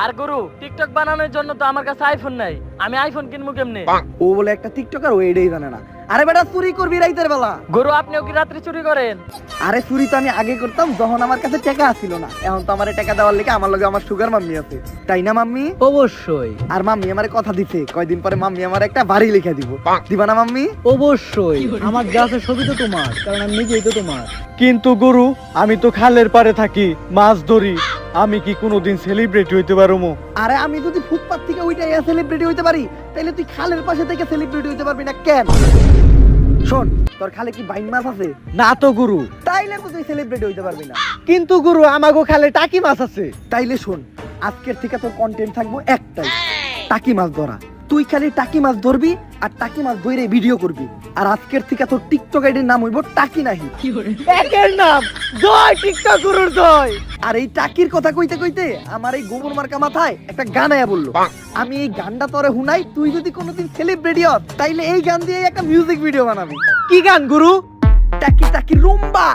আর গুরু TikTok বানানোর জন্য তো আমার কাছে আইফোন নাই, আমি আইফোন কিনবো কেমনে? ও বলে একটা টিকটকার, ও এটাই জানে না। আরে বেটা চুরি করবি রাইতের বেলা? গুরু আপনিও কি রাত্রে চুরি করেন? আরে চুরি তো আমি আগে করতাম যখন আমার কাছে টাকা ছিল না। এখন তো আমার টাকা দেওয়ার লেগে আমার লগে আমার সুগার মাম্মি আছে, তাই না মাম্মি? অবশ্যই আর মাম্মি আমারে কথা দিছে কয়দিন পরে মাম্মি আমার একটা বাড়ি লিখে দিব, দিবা না মাম্মি? অবশ্যই আমার গাছের ছবি তো তোমার, কারণ আমি নিজেই তো তোমার। কিন্তু গুরু আমি তো খালের পাড়ে থাকি, মাছ ধরি, আমি কি কোনোদিন সেলিব্রিটি হইতে পারবো? আরে আমি যদি ফুটপাত থেকে ওইটাই সেলিব্রিটি হইতে পারি, তাহলে তুই খালের পাশে থেকে সেলিব্রিটি হইতে পারবি না কেন? শোন, তোর খালে কি বাইন মাছ আছে? না তো গুরু। তাইলে তো তুই সেলিব্রিটি হইতে পারবি না। কিন্তু গুরু আমাগো খালে টাকি মাছ আছে। তাইলে শোন, আজকের থেকে তোর কন্টেন্ট থাকবো একটাই, টাকি মাছ ধরা। তুই খালি টাকি মাছ ধরবি আর টাকি মাছ ধরে ভিডিও করবি। আর আজকের থেকে তোর টিকটক আইডির নাম হইব টাকি নাহি। একের নাম জয় টিকটক গুরুর জয়। আর এই টাকির কথা কইতে কইতে আমার এই গোবর মার্কা মাথায় একটা গান আয়া বললো। আমি এই গানটা তোরে হুনাই, তুই যদি কোনোদিন সেলিব্রিটি হস তাইলে এই গান দিয়ে একটা মিউজিক ভিডিও বানাবি। কি গান গুরু? টাকি টাকি রুম্বা,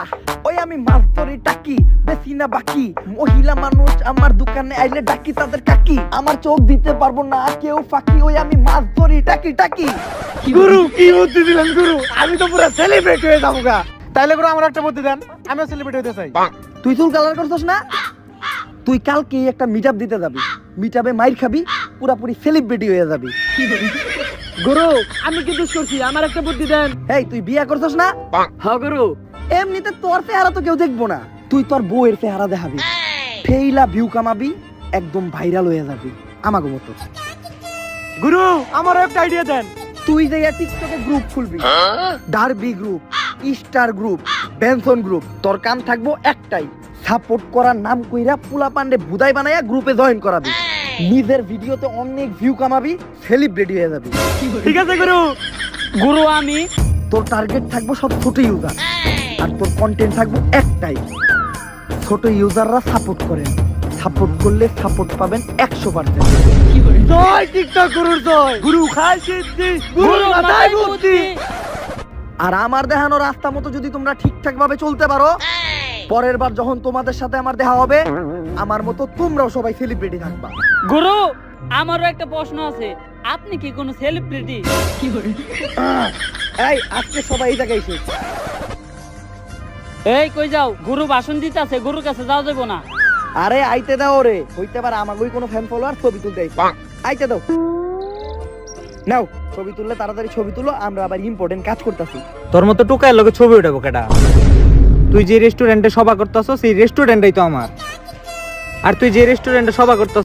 ওই আমি মাছ ধরি টাকি, বেশি না বাকি। মহিলা মানুষ আমার দোকানে আইলে ডাকি তাদের কাকি, আমার চোখ দিতে পারবো না কেউ ফাঁকি, ওই আমি মাছ ধরি টাকি টাকি। গুরু কি বুদ্ধি দিলেন গুরু, আমি তো পুরো সেলিব্রিটি হয়ে যাবো গা। তাইলে গুরু আমার একটা বুদ্ধি দেন, আমিও সেলিব্রিটি হতে চাই। তুই চুল কালার করছস না? তুই কালকে একটা মিটআপ দিতে যাবি, মিটআপে মাইর খাবি, পুরাপুরি সেলিব্রিটি হয়ে যাবি। গুরু আমি কি দোষ করছি, আমার একটা বুদ্ধি দেন। এই তুই বিয়া করছস না? হ্যাঁ গুরু। এমনিতে তোর চেহারা তো কেউ দেখবো না, তুই তোর বউয়ের চেহারা দেখাবি, ফেইলা ভিউ কামাবি, একদম ভাইরাল হয়ে যাবি আমাগো মতো। গুরু আমারও একটা আইডিয়া দেন। তুই যে টিকটকে গ্রুপ খুলবি, Derby group, star group, Benson group, তোর কাম থাকবো একটাই, সাপোর্ট করার নাম কইরা পুলা পান্ডে বুদাই বানায়া গ্রুপে জয়েন করাবি, নিজের ভিডিওতে অনেক ভিউ কামাবি, সেলিব্রিটি হয়ে যাবি। ঠিক আছে গুরু। গুরু আমি তোর টার্গেট থাকবো সব ছোট ইউজার, আর তোর কন্টেন্ট থাকবো একটাই, ছোট ইউজাররা সাপোর্ট করেন, সাপোর্ট করলে সাপোর্ট পাবেন 100%। জয় টিকটক গুরুর জয়। গুরু খায় সিদ্ধি, গুরু মাথায় বুদ্ধি। আর আমার দেখানো রাস্তা মতো যদি তোমরা ঠিকঠাক ভাবে চলতে পারো, পরের বার যখন তোমাদের সাথে আমার দেখা হবে, আমার মতো তোমরাও সবাই সেলিব্রিটি থাকবা। গুরু আমারও একটা প্রশ্ন আছে, আপনি কি কোনো সেলিব্রিটি? এই আজকে সবাই এই জায়গায় এসে, এই কই যাও? গুরু ভাষণ দিতে আছে, গুরুর কাছে যাওয়া যাবো না। আরে আইতে দাও রে, হইতে পারে আমাগোই কোনো ফ্যান ফলোয়ার ছবি তুলতে আইছে, আইতে দাও। নাও ছবি তুললে তাড়াতাড়ি ছবি তুলো, আমরা আবার ইম্পর্টেন্ট কাজ করতেছি। তোর মতো টোকায়ের লগে ছবি উঠাবো কেডা? তুই যে রেস্টুরেন্টে সভা করতেছ সেই রেস্টুরেন্টটাই তো আমার, আর তুই যে রেস্টুরেন্টে সভা করতেছ